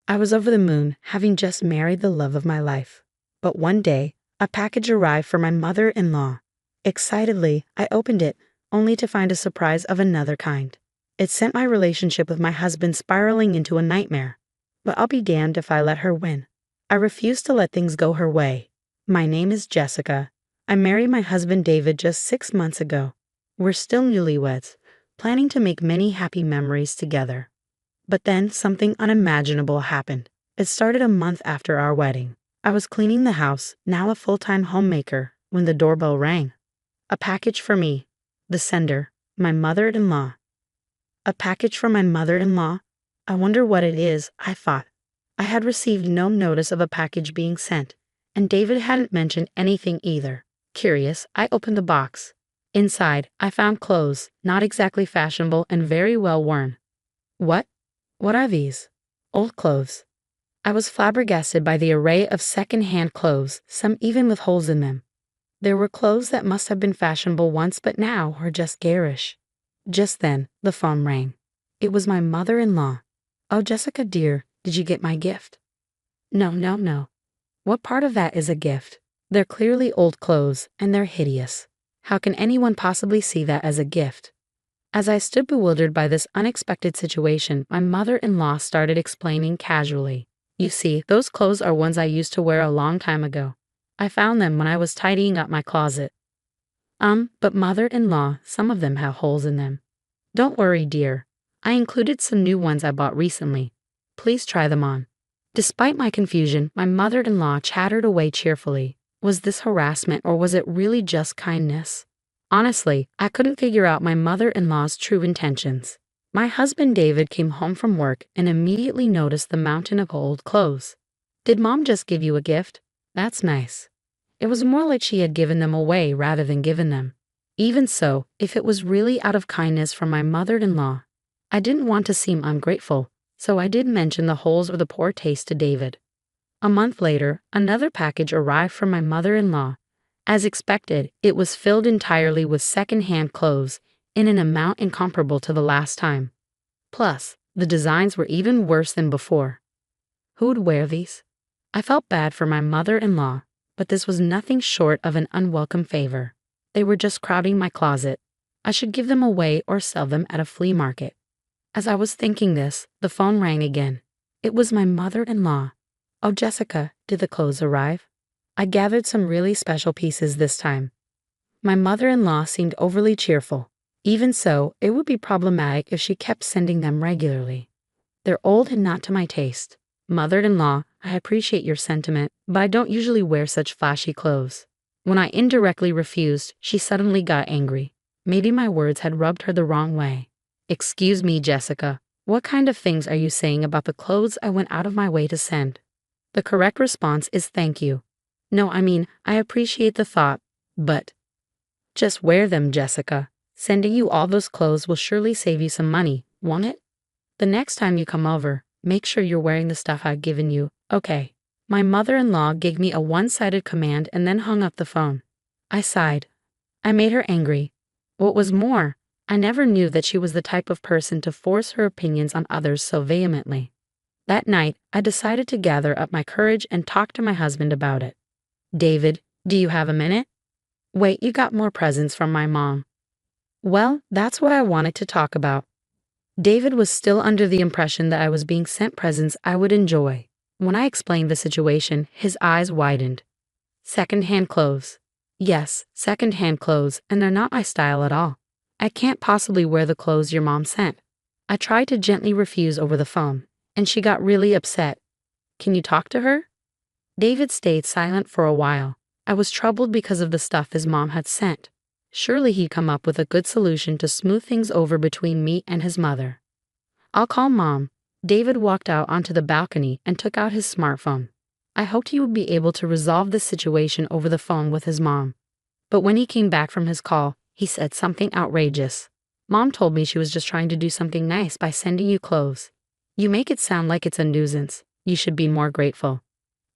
I was over the moon, having just married the love of my life. But one day, a package arrived for my mother-in-law. Excitedly, I opened it, only to find a surprise of another kind. It sent my relationship with my husband spiraling into a nightmare. But I'll be damned if I let her win. I refuse to let things go her way. My name is Jessica. I married my husband David just 6 months ago. We're still newlyweds, planning to make many happy memories together. But then something unimaginable happened. It started a month after our wedding. I was cleaning the house, now a full-time homemaker, when the doorbell rang. A package for me. The sender, my mother-in-law. A package from my mother-in-law? I wonder what it is, I thought. I had received no notice of a package being sent, and David hadn't mentioned anything either. Curious, I opened the box. Inside, I found clothes, not exactly fashionable and very well worn. What? What are these? Old clothes. I was flabbergasted by the array of second-hand clothes, some even with holes in them. There were clothes that must have been fashionable once but now were just garish. Just then, the phone rang. It was my mother-in-law. "Oh, Jessica dear, did you get my gift?" No. What part of that is a gift? They're clearly old clothes, and they're hideous. How can anyone possibly see that as a gift? As I stood bewildered by this unexpected situation, my mother-in-law started explaining casually. "You see, those clothes are ones I used to wear a long time ago. I found them when I was tidying up my closet." But mother-in-law, some of them have holes in them." "Don't worry, dear. I included some new ones I bought recently. Please try them on." Despite my confusion, my mother-in-law chattered away cheerfully. Was this harassment or was it really just kindness? Honestly, I couldn't figure out my mother-in-law's true intentions. My husband David came home from work and immediately noticed the mountain of old clothes. "Did Mom just give you a gift? That's nice." It was more like she had given them away rather than given them. Even so, if it was really out of kindness from my mother-in-law, I didn't want to seem ungrateful, so I did mention the holes or the poor taste to David. A month later, another package arrived from my mother-in-law. As expected, it was filled entirely with second-hand clothes in an amount incomparable to the last time. Plus, the designs were even worse than before. Who would wear these? I felt bad for my mother-in-law, but this was nothing short of an unwelcome favor. They were just crowding my closet. I should give them away or sell them at a flea market. As I was thinking this, the phone rang again. It was my mother-in-law. "Oh, Jessica, did the clothes arrive?" I gathered some really special pieces this time. My mother-in-law seemed overly cheerful. Even so, it would be problematic if she kept sending them regularly. "They're old and not to my taste. Mother-in-law, I appreciate your sentiment, but I don't usually wear such flashy clothes." When I indirectly refused, she suddenly got angry. Maybe my words had rubbed her the wrong way. "Excuse me, Jessica. What kind of things are you saying about the clothes I went out of my way to send?" The correct response is thank you. No, I appreciate the thought, but just wear them, Jessica. Sending you all those clothes will surely save you some money, won't it? The next time you come over, make sure you're wearing the stuff I've given you, okay? My mother-in-law gave me a one-sided command and then hung up the phone. I sighed. I made her angry. What was more, I never knew that she was the type of person to force her opinions on others so vehemently. That night, I decided to gather up my courage and talk to my husband about it. "David, do you have a minute?" "Wait, you got more presents from my mom." "Well, that's what I wanted to talk about." David was still under the impression that I was being sent presents I would enjoy. When I explained the situation, his eyes widened. "Second-hand clothes." "Yes, second-hand clothes, and they're not my style at all. I can't possibly wear the clothes your mom sent." I tried to gently refuse over the phone, and she got really upset. "Can you talk to her?" David stayed silent for a while. I was troubled because of the stuff his mom had sent. Surely he'd come up with a good solution to smooth things over between me and his mother. "I'll call Mom." David walked out onto the balcony and took out his smartphone. I hoped he would be able to resolve this situation over the phone with his mom. But when he came back from his call, he said something outrageous. "Mom told me she was just trying to do something nice by sending you clothes. You make it sound like it's a nuisance. You should be more grateful."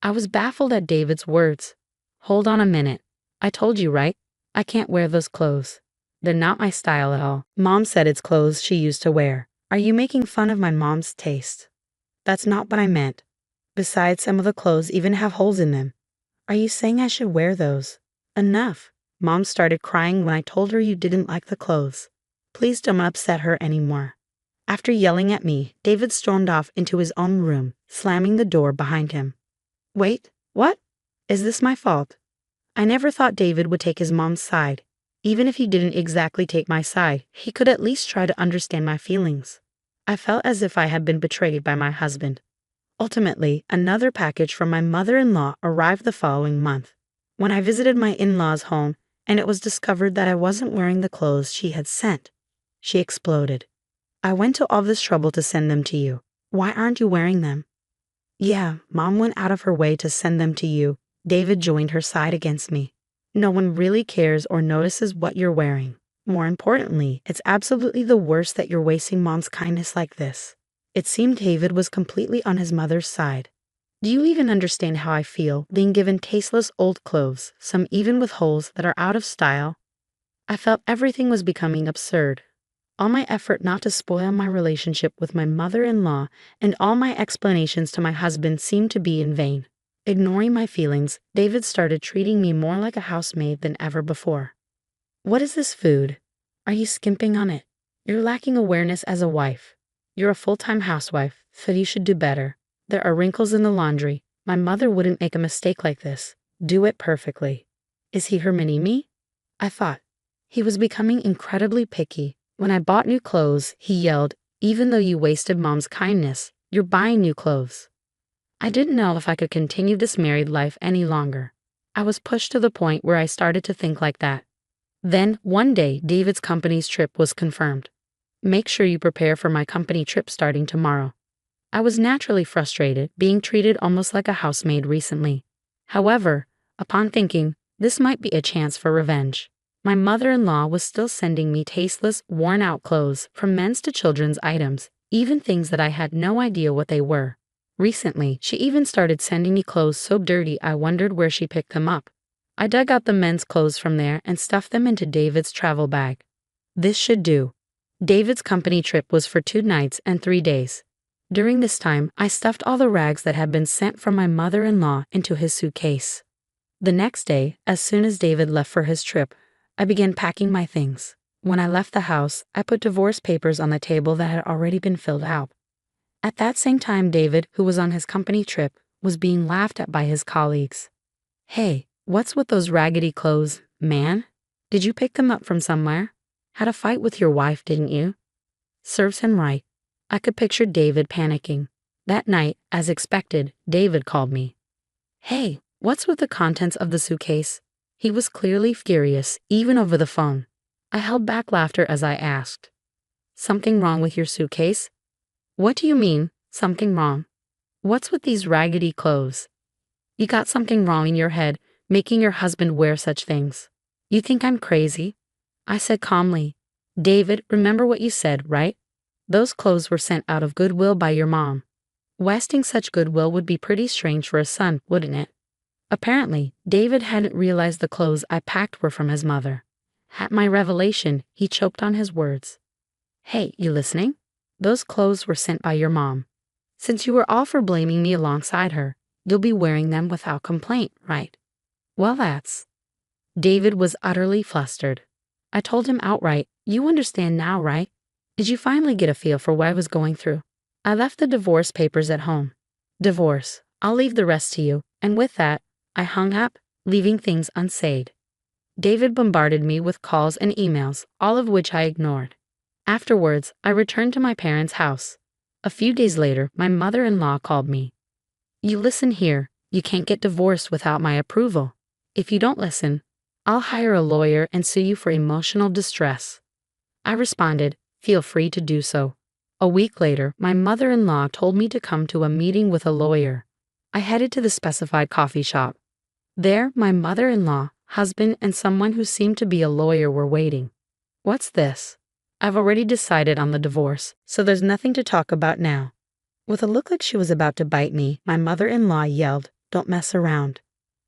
I was baffled at David's words. "Hold on a minute. I told you, right? I can't wear those clothes. They're not my style at all. Mom said it's clothes she used to wear. Are you making fun of my mom's taste?" That's not what I meant. Besides, some of the clothes even have holes in them. Are you saying I should wear those? Enough. Mom started crying when I told her you didn't like the clothes. Please don't upset her anymore. After yelling at me, David stormed off into his own room, slamming the door behind him. Wait, what? Is this my fault? I never thought David would take his mom's side. Even if he didn't exactly take my side, he could at least try to understand my feelings. I felt as if I had been betrayed by my husband. Ultimately, another package from my mother-in-law arrived the following month. When I visited my in-laws' home, and it was discovered that I wasn't wearing the clothes she had sent, she exploded. I went to all this trouble to send them to you. Why aren't you wearing them? Yeah, Mom went out of her way to send them to you. David joined her side against me. No one really cares or notices what you're wearing. More importantly, it's absolutely the worst that you're wasting Mom's kindness like this. It seemed David was completely on his mother's side. Do you even understand how I feel being given tasteless old clothes, some even with holes that are out of style? I felt everything was becoming absurd. All my effort not to spoil my relationship with my mother-in-law and all my explanations to my husband seemed to be in vain. Ignoring my feelings, David started treating me more like a housemaid than ever before. What is this food? Are you skimping on it? You're lacking awareness as a wife. You're a full-time housewife, so you should do better. There are wrinkles in the laundry. My mother wouldn't make a mistake like this. Do it perfectly. Is he her mini-me? I thought. He was becoming incredibly picky. When I bought new clothes, he yelled, "Even though you wasted Mom's kindness, you're buying new clothes." I didn't know if I could continue this married life any longer. I was pushed to the point where I started to think like that. Then, one day, David's company's trip was confirmed. Make sure you prepare for my company trip starting tomorrow. I was naturally frustrated, being treated almost like a housemaid recently. However, upon thinking, this might be a chance for revenge. My mother-in-law was still sending me tasteless, worn-out clothes, from men's to children's items, even things that I had no idea what they were. Recently, she even started sending me clothes so dirty I wondered where she picked them up. I dug out the men's clothes from there and stuffed them into David's travel bag. This should do. David's company trip was for 2 nights and 3 days. During this time, I stuffed all the rags that had been sent from my mother-in-law into his suitcase. The next day, as soon as David left for his trip, I began packing my things. When I left the house, I put divorce papers on the table that had already been filled out. At that same time, David, who was on his company trip, was being laughed at by his colleagues. Hey, what's with those raggedy clothes, man? Did you pick them up from somewhere? Had a fight with your wife, didn't you? Serves him right. I could picture David panicking. That night, as expected, David called me. Hey, what's with the contents of the suitcase? He was clearly furious, even over the phone. I held back laughter as I asked. Something wrong with your suitcase? What do you mean, something wrong? What's with these raggedy clothes? You got something wrong in your head, making your husband wear such things. You think I'm crazy? I said calmly. David, remember what you said, right? Those clothes were sent out of goodwill by your mom. Wasting such goodwill would be pretty strange for a son, wouldn't it? Apparently, David hadn't realized the clothes I packed were from his mother. At my revelation, he choked on his words. Hey, you listening? Those clothes were sent by your mom. Since you were all for blaming me alongside her, you'll be wearing them without complaint, right? Well, that's... David was utterly flustered. I told him outright, you understand now, right? Did you finally get a feel for what I was going through? I left the divorce papers at home. Divorce. I'll leave the rest to you. And with that, I hung up, leaving things unsaid. David bombarded me with calls and emails, all of which I ignored. Afterwards, I returned to my parents' house. A few days later, my mother-in-law called me. You listen here, you can't get divorced without my approval. If you don't listen, I'll hire a lawyer and sue you for emotional distress. I responded, feel free to do so. A week later, my mother-in-law told me to come to a meeting with a lawyer. I headed to the specified coffee shop. There, my mother-in-law, husband, and someone who seemed to be a lawyer were waiting. What's this? I've already decided on the divorce, so there's nothing to talk about now. With a look like she was about to bite me, my mother-in-law yelled, don't mess around.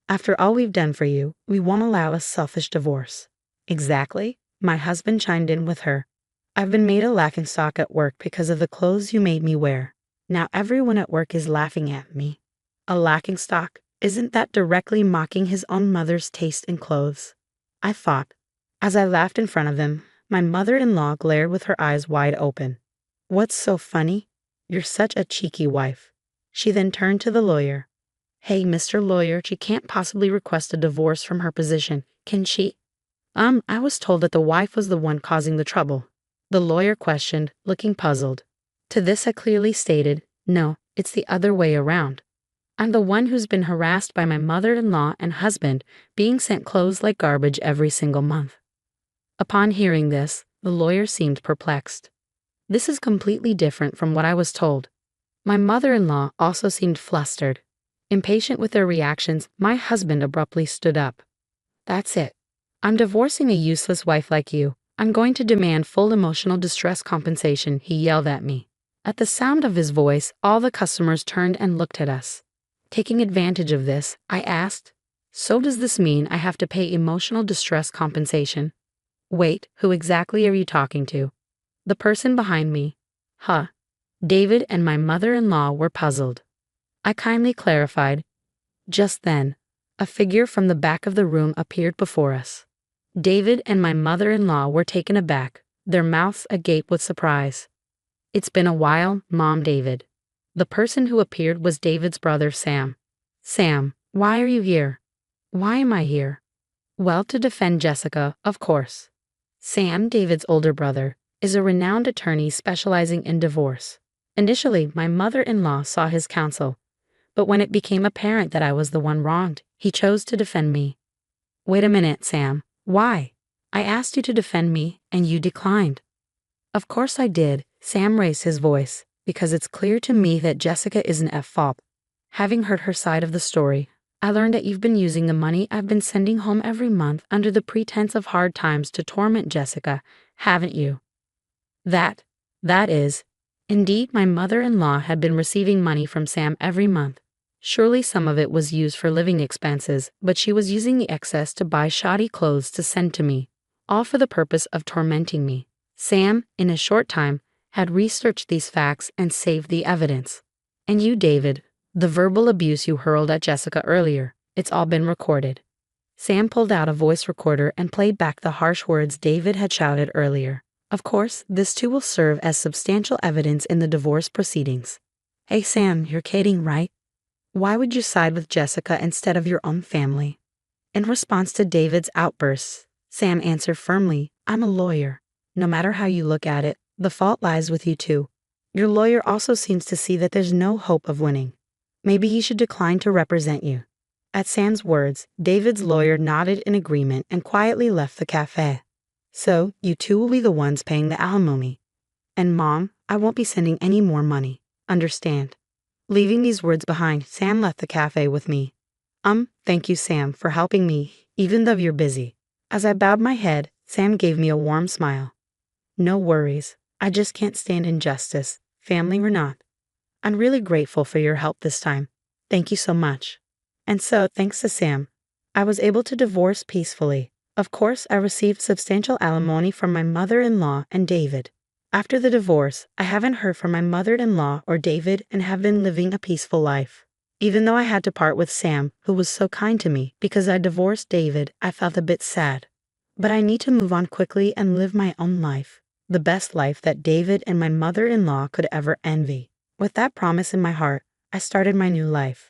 After all we've done for you, we won't allow a selfish divorce. Exactly, my husband chimed in with her. I've been made a laughingstock at work because of the clothes you made me wear. Now everyone at work is laughing at me. A laughingstock, isn't that directly mocking his own mother's taste in clothes? I thought. As I laughed in front of him, my mother-in-law glared with her eyes wide open. What's so funny? You're such a cheeky wife. She then turned to the lawyer. Hey, Mr. Lawyer, she can't possibly request a divorce from her position, can she? I was told that the wife was the one causing the trouble. The lawyer questioned, looking puzzled. To this I clearly stated, no, it's the other way around. I'm the one who's been harassed by my mother-in-law and husband, being sent clothes like garbage every single month. Upon hearing this, the lawyer seemed perplexed. This is completely different from what I was told. My mother-in-law also seemed flustered. Impatient with their reactions, my husband abruptly stood up. That's it. I'm divorcing a useless wife like you. I'm going to demand full emotional distress compensation, he yelled at me. At the sound of his voice, all the customers turned and looked at us. Taking advantage of this, I asked, so does this mean I have to pay emotional distress compensation? Wait, who exactly are you talking to? The person behind me. Huh. David and my mother-in-law were puzzled. I kindly clarified. Just then, a figure from the back of the room appeared before us. David and my mother-in-law were taken aback, their mouths agape with surprise. It's been a while, Mom. David. The person who appeared was David's brother Sam. Sam, why are you here? Why am I here? Well, to defend Jessica, of course. Sam, David's older brother, is a renowned attorney specializing in divorce. Initially, my mother-in-law saw his counsel, but when it became apparent that I was the one wronged, he chose to defend me. Wait a minute, Sam. Why? I asked you to defend me, and you declined. Of course I did, Sam raised his voice, because it's clear to me that Jessica isn't at fault. Having heard her side of the story, I learned that you've been using the money I've been sending home every month under the pretense of hard times to torment Jessica, haven't you? That is. Indeed, my mother-in-law had been receiving money from Sam every month. Surely some of it was used for living expenses, but she was using the excess to buy shoddy clothes to send to me, all for the purpose of tormenting me. Sam, in a short time, had researched these facts and saved the evidence. And you, David, the verbal abuse you hurled at Jessica earlier, it's all been recorded. Sam pulled out a voice recorder and played back the harsh words David had shouted earlier. Of course, this too will serve as substantial evidence in the divorce proceedings. Hey Sam, you're kidding, right? Why would you side with Jessica instead of your own family? In response to David's outbursts, Sam answered firmly, I'm a lawyer. No matter how you look at it, the fault lies with you too. Your lawyer also seems to see that there's no hope of winning. Maybe he should decline to represent you. At Sam's words, David's lawyer nodded in agreement and quietly left the cafe. So, you two will be the ones paying the alimony. And Mom, I won't be sending any more money. Understand? Leaving these words behind, Sam left the cafe with me. Thank you, Sam, for helping me, even though you're busy. As I bowed my head, Sam gave me a warm smile. No worries. I just can't stand injustice, family or not. I'm really grateful for your help this time. Thank you so much. And so, thanks to Sam, I was able to divorce peacefully. Of course, I received substantial alimony from my mother-in-law and David. After the divorce, I haven't heard from my mother-in-law or David and have been living a peaceful life. Even though I had to part with Sam, who was so kind to me, because I divorced David, I felt a bit sad. But I need to move on quickly and live my own life, the best life that David and my mother-in-law could ever envy. With that promise in my heart, I started my new life.